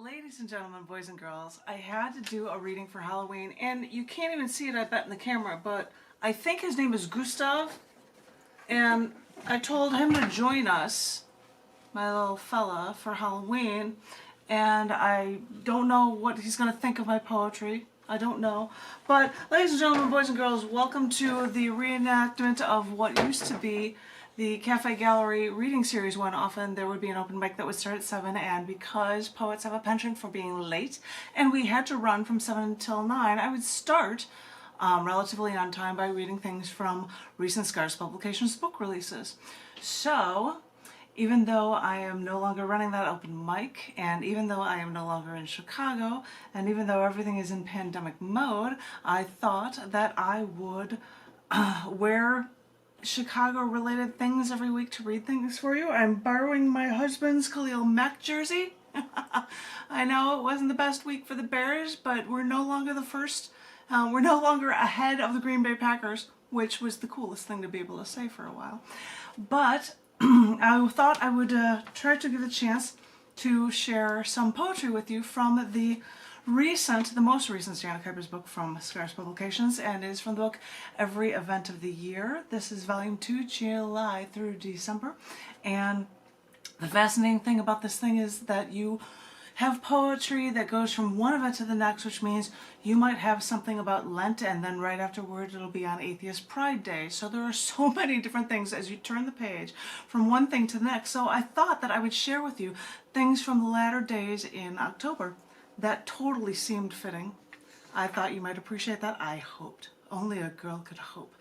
Ladies and gentlemen, boys and girls, I had to do a reading for Halloween, and you can't even see it, I bet, in the camera, but I think his name is Gustav, and I told him to join us, my little fella, for Halloween, and I don't know what he's going to think of my poetry. I don't know. But, ladies and gentlemen, boys and girls, welcome to the reenactment of what used to be the Cafe Gallery reading series. When often there would be an open mic that would start at 7, and because poets have a penchant for being late, and we had to run from 7 until 9, I would start relatively on time by reading things from recent Scars Publications book releases. So, even though I am no longer running that open mic, and even though I am no longer in Chicago, and even though everything is in pandemic mode, I thought that I would wear Chicago-related things every week to read things for you. I'm borrowing my husband's Khalil Mack jersey. I know it wasn't the best week for the Bears, but we're no longer the first. We're no longer ahead of the Green Bay Packers, which was the coolest thing to be able to say for a while. But I thought I would try to get a chance to share some poetry with you from the most recent Janet Kuypers book from Scars Publications, and is from the book Every Event of the Year. This is volume 2, July through December. And the fascinating thing about this thing is that you have poetry that goes from one event to the next, which means you might have something about Lent, and then right afterward it'll be on Atheist Pride Day. So there are so many different things as you turn the page from one thing to the next. So I thought that I would share with you things from the latter days in October that totally seemed fitting. I thought you might appreciate that. I hoped. Only a girl could hope.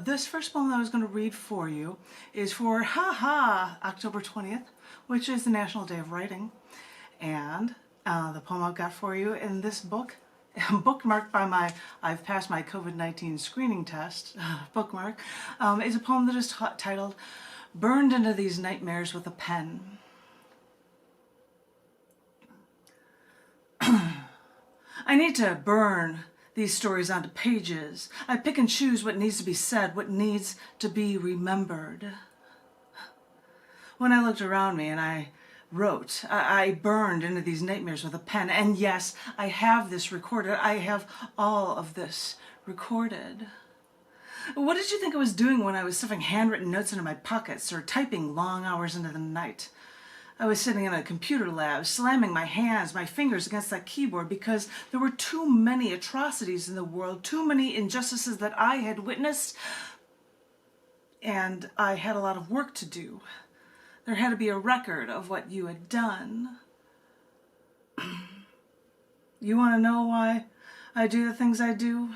This first poem that I was going to read for you is for October 20th, which is the National Day of Writing. And the poem I've got for you in this book, bookmarked by my I've passed my COVID-19 screening test bookmark, is a poem that is titled Burned into These Nightmares with a Pen. I need to burn these stories onto pages. I pick and choose what needs to be said, what needs to be remembered. When I looked around me and I wrote, I burned into these nightmares with a pen. And yes, I have this recorded. I have all of this recorded. What did you think I was doing when I was stuffing handwritten notes into my pockets or typing long hours into the night? I was sitting in a computer lab, slamming my hands, my fingers against that keyboard because there were too many atrocities in the world, too many injustices that I had witnessed, and I had a lot of work to do. There had to be a record of what you had done. You want to know why I do the things I do?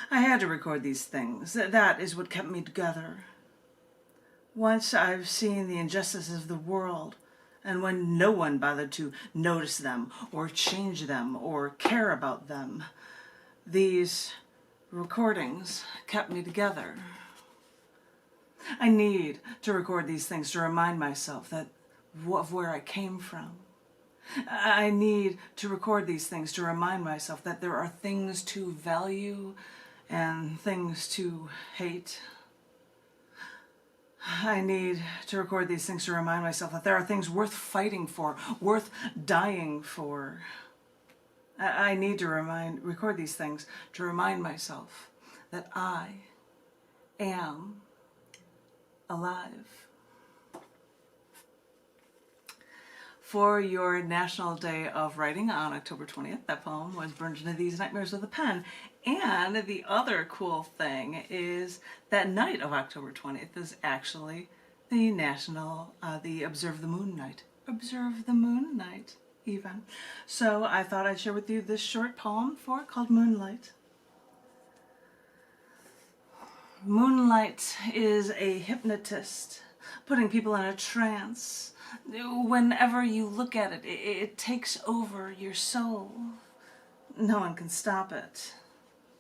I had to record these things. That is what kept me together. Once I've seen the injustices of the world, and when no one bothered to notice them, or change them, or care about them, these recordings kept me together. I need to record these things to remind myself of where I came from. I need to record these things to remind myself that there are things to value and things to hate. I need to record these things to remind myself that there are things worth fighting for, worth dying for. I need to record these things to remind myself that I am alive. For your National Day of Writing on October 20th, that poem was Burned into These Nightmares with a Pen. And the other cool thing is that night of October 20th is actually the the Observe the Moon night. Observe the Moon night, even. So I thought I'd share with you this short poem called Moonlight. Moonlight is a hypnotist, putting people in a trance. Whenever you look at it, it takes over your soul. No one can stop it,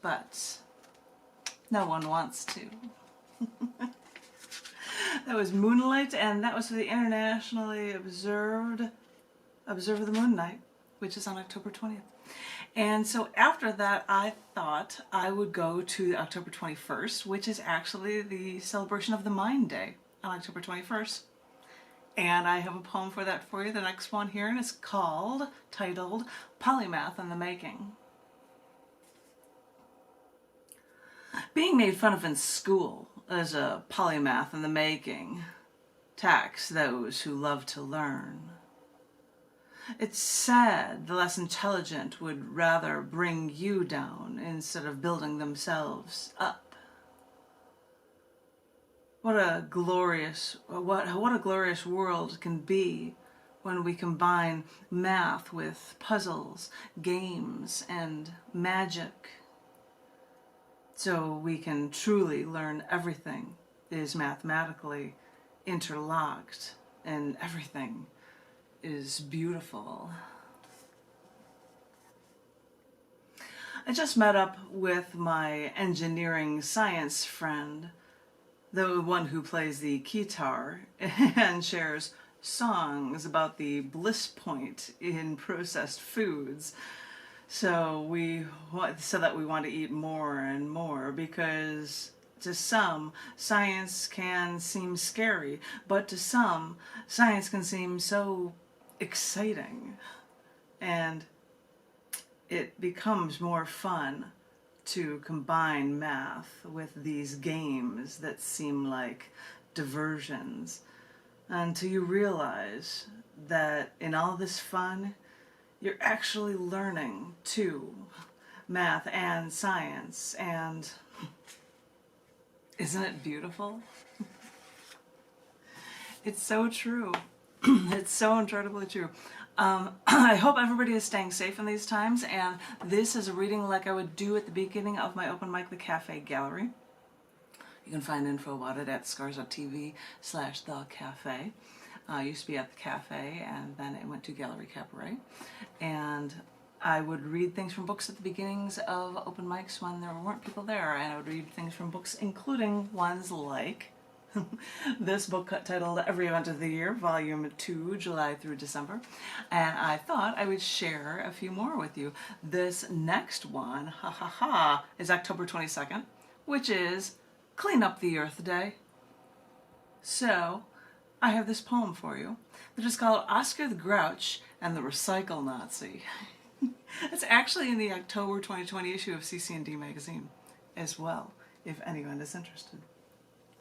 but no one wants to. That was Moonlight, and that was for the internationally observe the Moon night, which is on October 20th. And so after that, I thought I would go to October 21st, which is actually the celebration of the Mind Day on October 21st. And I have a poem for that for you. The next one here, and it's titled Polymath in the Making. Being made fun of in school as a polymath in the making tax those who love to learn. It's sad the less intelligent would rather bring you down instead of building themselves up. What a glorious world can be when we combine math with puzzles, games, and magic. So we can truly learn everything is mathematically interlocked and everything is beautiful. I just met up with my engineering science friend, the one who plays the guitar and shares songs about the bliss point in processed foods. So that we want to eat more and more, because to some, science can seem scary, but to some, science can seem so exciting, and it becomes more fun to combine math with these games that seem like diversions, until you realize that in all this fun, you're actually learning too, math and science, and isn't it beautiful? It's so true. It's so incredibly true. I hope everybody is staying safe in these times, and this is a reading like I would do at the beginning of my open mic, The Cafe Gallery. You can find info about it at scars.tv/thecafe. Used to be at the cafe, and then it went to Gallery Cabaret. And I would read things from books at the beginnings of open mics when there weren't people there, and I would read things from books, including ones like this book titled Every Event of the Year, Volume 2, July through December. And I thought I would share a few more with you. This next one, is October 22nd, which is Clean Up the Earth Day. So, I have this poem for you that is called Oscar the Grouch and the Recycle Nazi. It's actually in the October 2020 issue of CC&D magazine as well, if anyone is interested.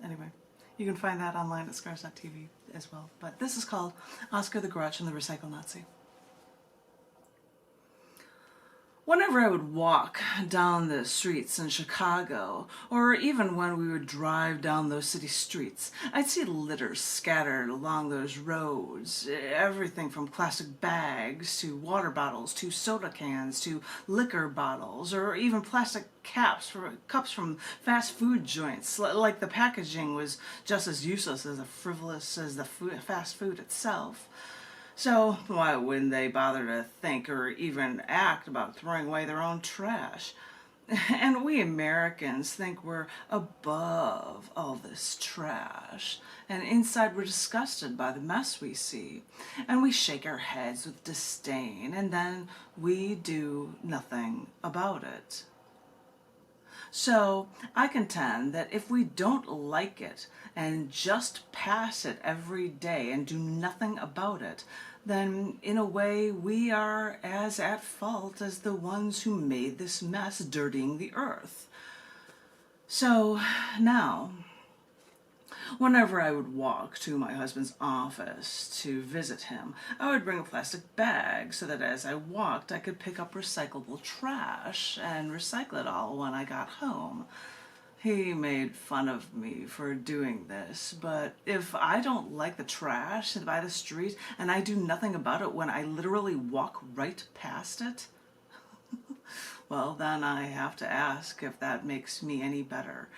Anyway, you can find that online at scars.tv as well. But this is called Oscar the Grouch and the Recycle Nazi. Whenever I would walk down the streets in Chicago, or even when we would drive down those city streets, I'd see litters scattered along those roads. Everything from plastic bags to water bottles to soda cans to liquor bottles, or even plastic cups from fast food joints. Like the packaging was just as useless as frivolous as the fast food itself. So why wouldn't they bother to think or even act about throwing away their own trash? And we Americans think we're above all this trash, and inside we're disgusted by the mess we see, and we shake our heads with disdain, and then we do nothing about it. So I contend that if we don't like it and just pass it every day and do nothing about it, then in a way we are as at fault as the ones who made this mess dirtying the earth. So now, whenever I would walk to my husband's office to visit him, I would bring a plastic bag so that as I walked I could pick up recyclable trash and recycle it all when I got home. He made fun of me for doing this, but if I don't like the trash by the street and I do nothing about it when I literally walk right past it, well, then I have to ask if that makes me any better.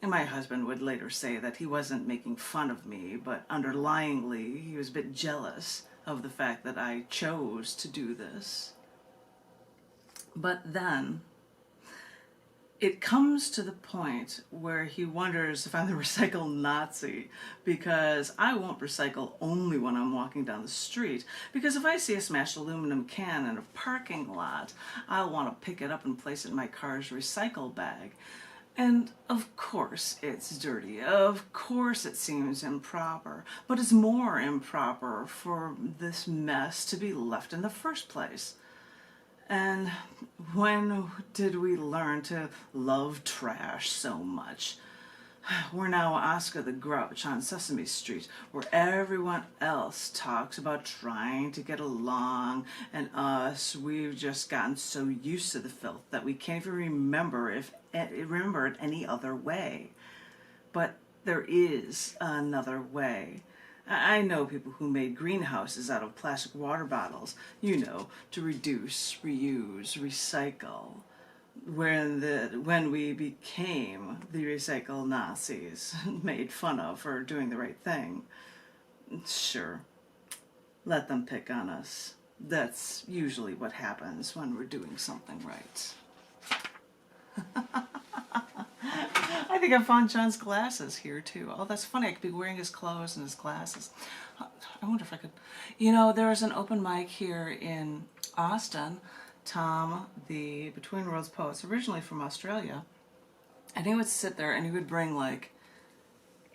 And my husband would later say that he wasn't making fun of me, but underlyingly he was a bit jealous of the fact that I chose to do this. But then it comes to the point where he wonders if I'm the recycle Nazi, because I won't recycle only when I'm walking down the street, because if I see a smashed aluminum can in a parking lot, I'll want to pick it up and place it in my car's recycle bag. And of course it's dirty, of course it seems improper, but it's more improper for this mess to be left in the first place. And when did we learn to love trash so much? We're now Oscar the Grouch on Sesame Street, where everyone else talks about trying to get along, and us, we've just gotten so used to the filth that we can't even remember it any other way. But there is another way. I know people who made greenhouses out of plastic water bottles, to reduce, reuse, recycle. When we became the recycle Nazis, made fun of for doing the right thing. Sure, let them pick on us. That's usually what happens when we're doing something right. I think I found John's glasses here too. Oh, that's funny. I could be wearing his clothes and his glasses. I wonder if I could. There was an open mic here in Austin. Tom, the Between Worlds poet, originally from Australia, and he would sit there and he would bring like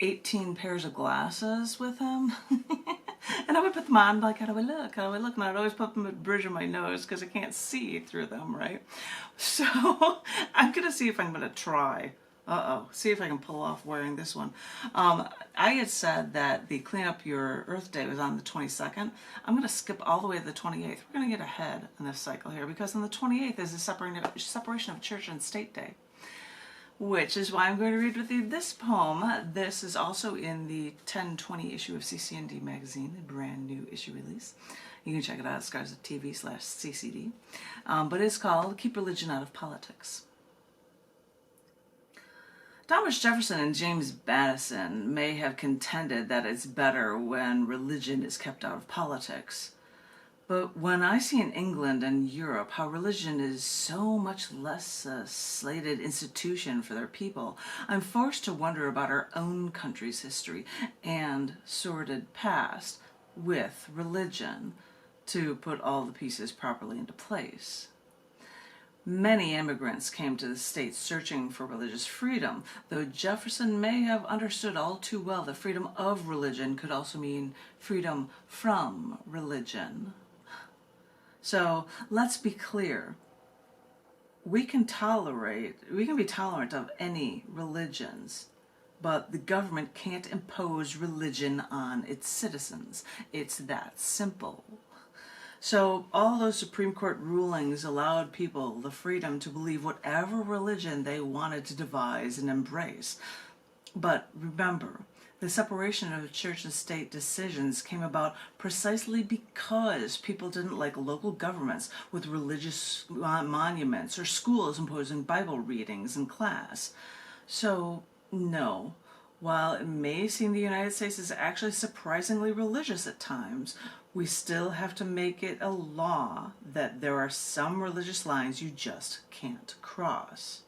18 pairs of glasses with him. And I would put them on, like, how do I look? How do I look? And I'd always put them at the bridge of my nose because I can't see through them, right? So I'm going to see if I'm going to try. See if I can pull off wearing this one. I had said that the Clean Up Your Earth Day was on the 22nd. I'm going to skip all the way to the 28th. We're going to get ahead in this cycle here because on the 28th is the separation of Church and State Day, which is why I'm going to read with you this poem. This is also in the 1020 issue of CCND magazine, a brand new issue release. You can check it out at Scars.tv/CCD. But it's called Keep Religion Out of Politics. Thomas Jefferson and James Madison may have contended that it's better when religion is kept out of politics. But when I see in England and Europe how religion is so much less a slated institution for their people, I'm forced to wonder about our own country's history and sordid past with religion to put all the pieces properly into place. Many immigrants came to the States searching for religious freedom, though Jefferson may have understood all too well that freedom of religion could also mean freedom from religion. So let's be clear. We can be tolerant of any religions, but the government can't impose religion on its citizens. It's that simple. So all those Supreme Court rulings allowed people the freedom to believe whatever religion they wanted to devise and embrace. But remember, the separation of church and state decisions came about precisely because people didn't like local governments with religious monuments or schools imposing Bible readings in class. So, no. While it may seem the United States is actually surprisingly religious at times, we still have to make it a law that there are some religious lines you just can't cross.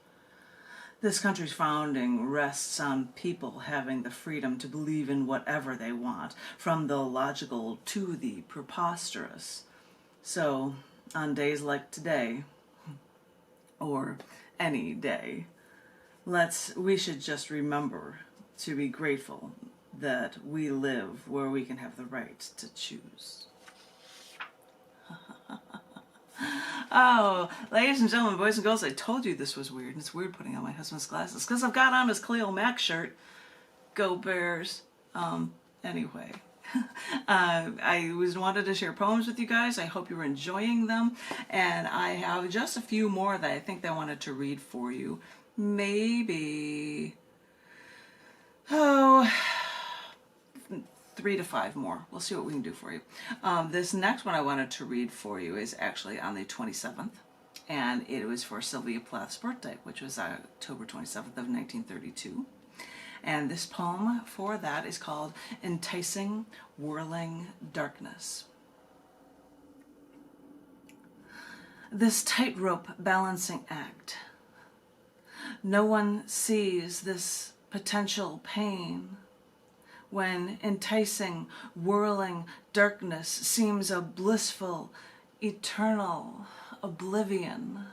This country's founding rests on people having the freedom to believe in whatever they want, from the logical to the preposterous. So, on days like today, or any day, we should just remember to be grateful that we live where we can have the right to choose. Oh, ladies and gentlemen, boys and girls, I told you this was weird. And it's weird putting on my husband's glasses because I've got on his Cleo Mack shirt. Go Bears. Anyway, I wanted to share poems with you guys. I hope you were enjoying them. And I have just a few more that I think I wanted to read for you. Maybe 3 to 5 more. We'll see what we can do for you. This next one I wanted to read for you is actually on the 27th, and it was for Sylvia Plath's birthday, which was October 27th of 1932. And this poem for that is called Enticing Whirling Darkness. This tightrope balancing act. No one sees this potential pain when enticing, whirling darkness seems a blissful, eternal oblivion.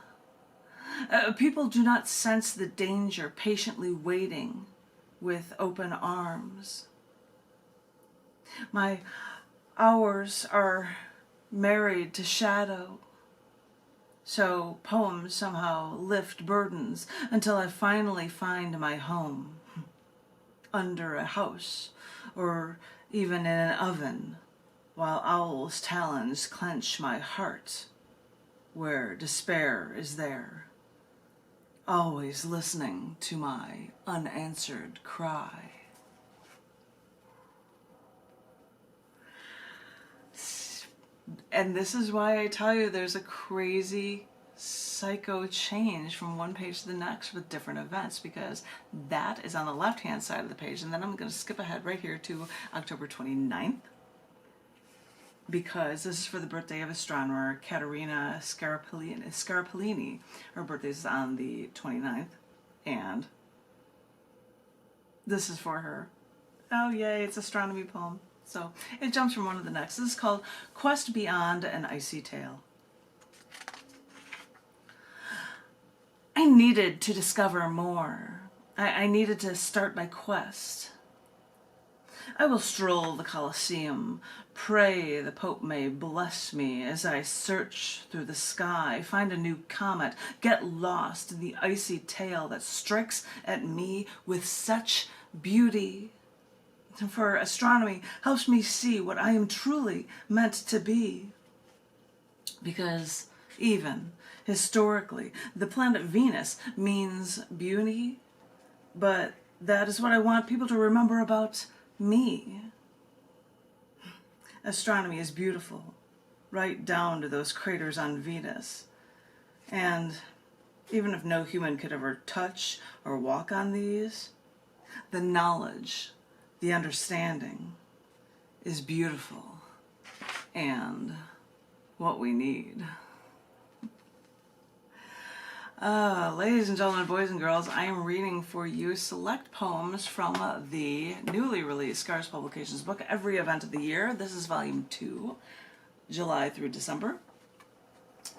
People do not sense the danger, patiently waiting with open arms. My hours are married to shadow, so poems somehow lift burdens until I finally find my home, under a house or even in an oven, while owls' talons clench my heart, where despair is there, always listening to my unanswered cry. And this is why I tell you there's a crazy psycho change from one page to the next with different events, because that is on the left hand side of the page. And then I'm going to skip ahead right here to October 29th, because this is for the birthday of astronomer Caterina Scarpellini. Her birthday is on the 29th, and this is for her. Oh yay, it's an astronomy poem. So it jumps from one to the next. This is called Quest Beyond an Icy Tail. I needed to discover more. I needed to start my quest. I will stroll the Colosseum, pray the Pope may bless me as I search through the sky, find a new comet, get lost in the icy tail that strikes at me with such beauty. For astronomy helps me see what I am truly meant to be. Because even historically, the planet Venus means beauty, but that is what I want people to remember about me. Astronomy is beautiful, right down to those craters on Venus. And even if no human could ever touch or walk on these, the knowledge, the understanding is beautiful and what we need. Ladies and gentlemen, boys and girls, I am reading for you select poems from the newly released Scars Publications book, Every Event of the Year. This is volume 2, July through December.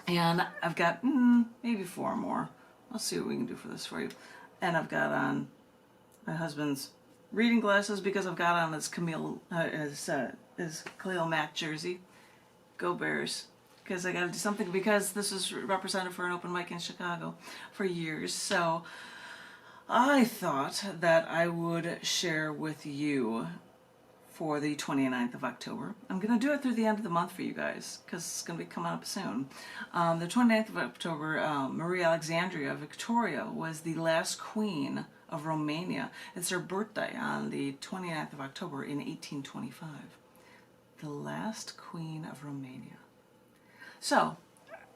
And I've got maybe 4 more. I'll see what we can do for this for you. And I've got on my husband's reading glasses because I've got on his Khalil Mack jersey. Go Bears. Because I got to do something, because this is represented for an open mic in Chicago for years. So I thought that I would share with you for the 29th of October. I'm going to do it through the end of the month for you guys, because it's going to be coming up soon. The 29th of October, Maria Alexandra Victoria was the last queen of Romania. It's her birthday on the 29th of October in 1825. The last queen of Romania. So,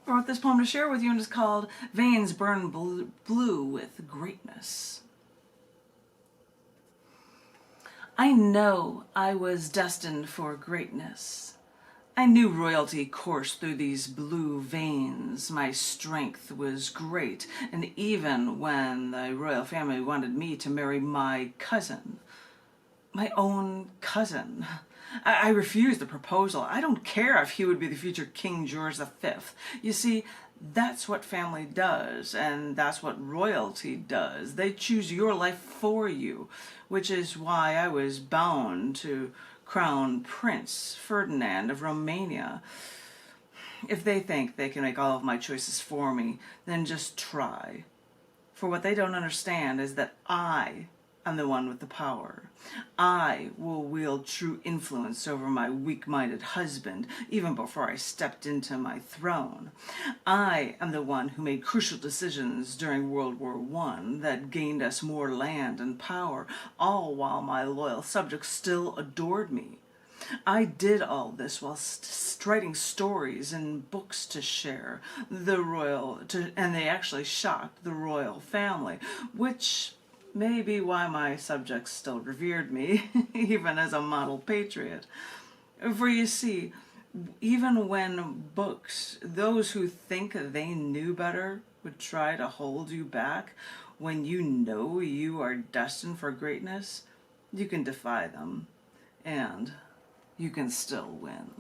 I wrote this poem to share with you, and it's called Veins Burn Blue with Greatness. I know I was destined for greatness. I knew royalty coursed through these blue veins. My strength was great, and even when the royal family wanted me to marry my cousin, my own cousin, I refused the proposal. I don't care if he would be the future King George V. You see, that's what family does, and that's what royalty does. They choose your life for you, which is why I was bound to crown Prince Ferdinand of Romania. If they think they can make all of my choices for me, then just try. For what they don't understand is that I am the one with the power. I will wield true influence over my weak-minded husband even before I stepped into my throne. I am the one who made crucial decisions during World War I that gained us more land and power, all while my loyal subjects still adored me. I did all this while writing stories and books to share and they actually shocked the royal family, which may be why my subjects still revered me, even as a model patriot. For you see, even when books, those who think they knew better, would try to hold you back, when you know you are destined for greatness, you can defy them, and you can still win.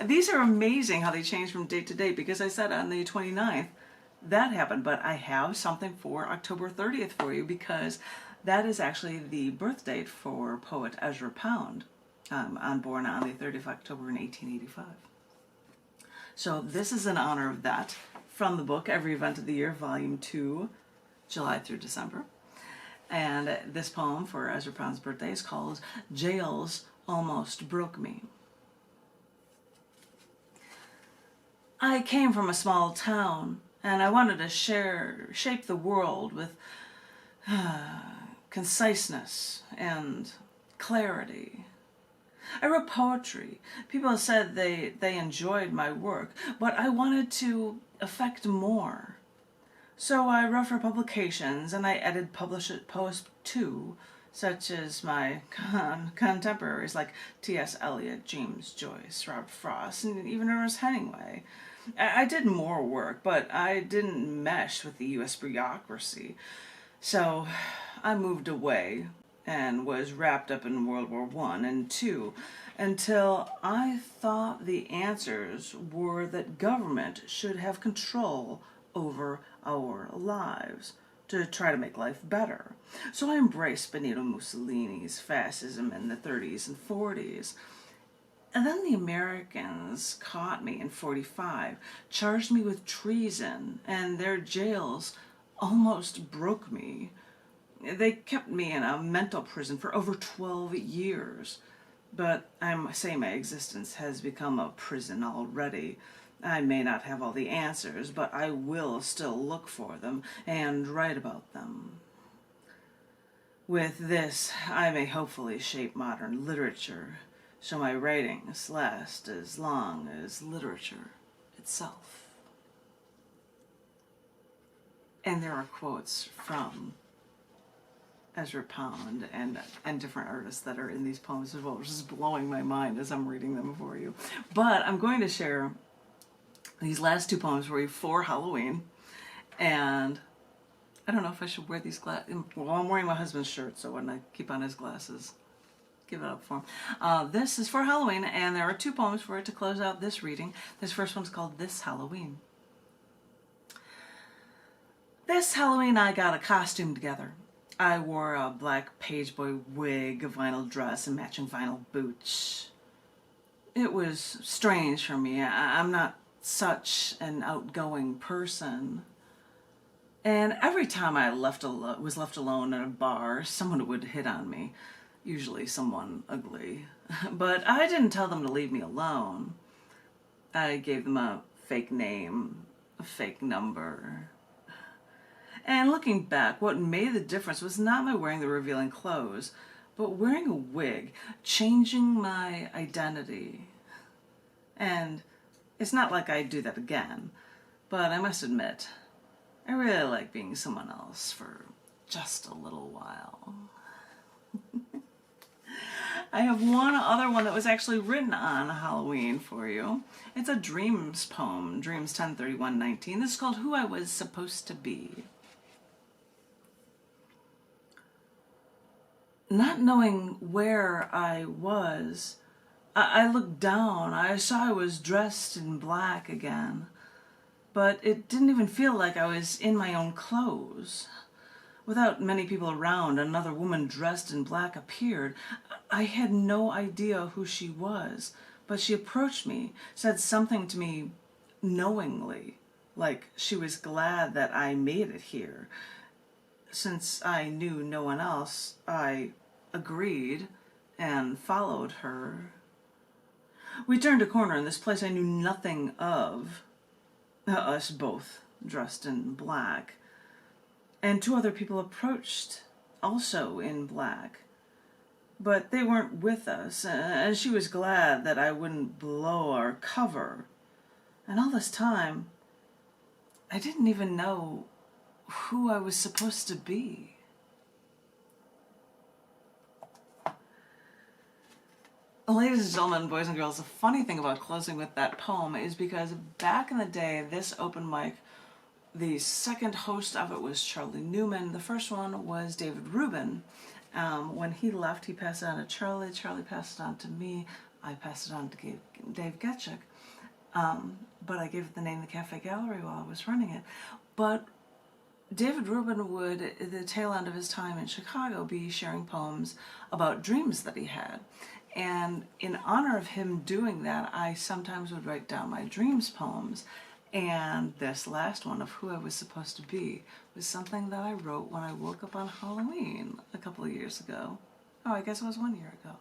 These are amazing how they change from date to date, because I said on the 29th that happened, but I have something for October 30th for you, because that is actually the birth date for poet Ezra Pound, born on the 30th of October in 1885. So this is in honor of that, from the book Every Event of the Year, Volume 2, July through December. And this poem for Ezra Pound's birthday is called Jails Almost Broke Me. I came from a small town, and I wanted to shape the world with conciseness and clarity. I wrote poetry. People said they enjoyed my work, but I wanted to affect more. So I wrote for publications, and I edited published posts too, such as my contemporaries like T.S. Eliot, James Joyce, Robert Frost, and even Ernest Hemingway. I did more work, but I didn't mesh with the U.S. bureaucracy. So I moved away and was wrapped up in World War I and II until I thought the answers were that government should have control over our lives to try to make life better. So I embraced Benito Mussolini's fascism in the 30s and 40s. And then the Americans caught me in 45, charged me with treason, and their jails almost broke me. They kept me in a mental prison for over 12 years. But I say my existence has become a prison already. I may not have all the answers, but I will still look for them and write about them. With this, I may hopefully shape modern literature, so my writings last as long as literature itself. And there are quotes from Ezra Pound and different artists that are in these poems as well, which is blowing my mind as I'm reading them for you. But I'm going to share these last two poems for you for Halloween, and I don't know if I should wear these glasses. Well, I'm wearing my husband's shirt, so when I keep on his glasses, give it up for him. This is for Halloween, and there are two poems for it to close out this reading. This first one's called This Halloween. This Halloween I got a costume together. I wore a black pageboy wig, a vinyl dress, and matching vinyl boots. It was strange for me. I'm not such an outgoing person. And every time I was left alone in a bar, someone would hit on me. Usually someone ugly. But I didn't tell them to leave me alone. I gave them a fake name, a fake number. And looking back, what made the difference was not my wearing the revealing clothes, but wearing a wig, changing my identity. And it's not like I'd do that again, but I must admit, I really like being someone else for just a little while. I have one other one that was actually written on Halloween for you. It's a dreams poem, Dreams 10/31/19. This is called Who I Was Supposed to Be. Not knowing where I was, I looked down. I saw I was dressed in black again, but it didn't even feel like I was in my own clothes. Without many people around, another woman dressed in black appeared. I had no idea who she was, but she approached me, said something to me knowingly, like she was glad that I made it here. Since I knew no one else, I agreed and followed her. We turned a corner in this place I knew nothing of, us both dressed in black, and two other people approached, also in black, but they weren't with us, and she was glad that I wouldn't blow our cover. And all this time, I didn't even know who I was supposed to be. Ladies and gentlemen, boys and girls, the funny thing about closing with that poem is because back in the day, this open mic, the second host of it was Charlie Newman. The first one was David Rubin. When he left, he passed it on to Charlie. Charlie passed it on to me. I passed it on to Dave Getchuk. but I gave it the name the Cafe Gallery while I was running it. But David Rubin would, at the tail end of his time in Chicago, be sharing poems about dreams that he had. And in honor of him doing that, I sometimes would write down my dreams poems. And this last one of Who I Was Supposed to Be was something that I wrote when I woke up on Halloween a couple of years ago. Oh, I guess it was 1 year ago.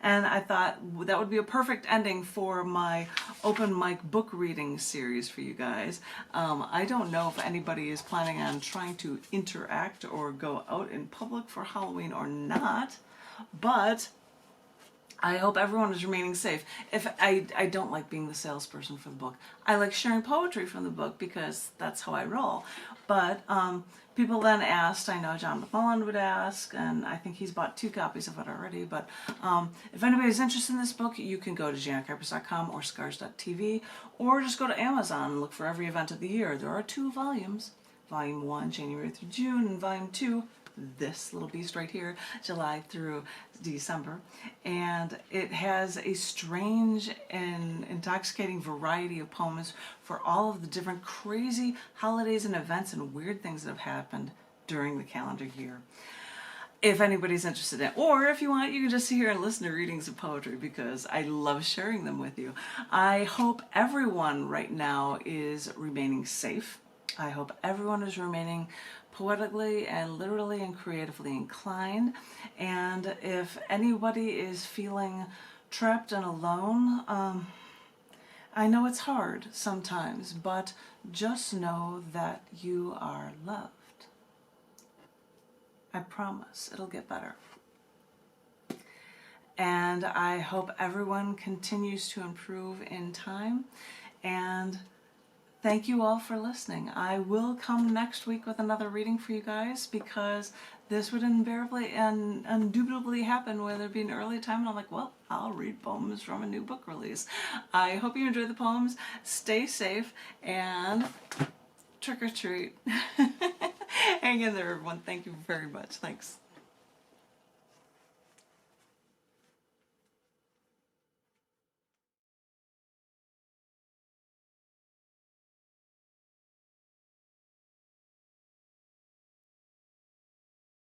And I thought that would be a perfect ending for my open mic book reading series for you guys. I don't know if anybody is planning on trying to interact or go out in public for Halloween or not, but I hope everyone is remaining safe. If I don't like being the salesperson for the book. I like sharing poetry from the book because that's how I roll. But people then asked, I know John McMullen would ask, and I think he's bought 2 copies of it already, but if anybody's interested in this book, you can go to janetkuypers.com or scars.tv, or just go to Amazon and look for every event of the year. There are 2 volumes. Volume 1, January through June, and Volume 2, this little beast right here, July through December. And it has a strange and intoxicating variety of poems for all of the different crazy holidays and events and weird things that have happened during the calendar year. If anybody's interested in it, or if you want, you can just sit here and listen to readings of poetry because I love sharing them with you. I hope everyone right now is remaining safe. I hope everyone is remaining poetically and literally and creatively inclined. And if anybody is feeling trapped and alone, I know it's hard sometimes, but just know that you are loved. I promise it'll get better. And I hope everyone continues to improve in time. And thank you all for listening. I will come next week with another reading for you guys because this would invariably and indubitably happen where there'd be an early time and I'm like, well, I'll read poems from a new book release. I hope you enjoy the poems. Stay safe and trick or treat. Hang in there, everyone. Thank you very much. Thanks.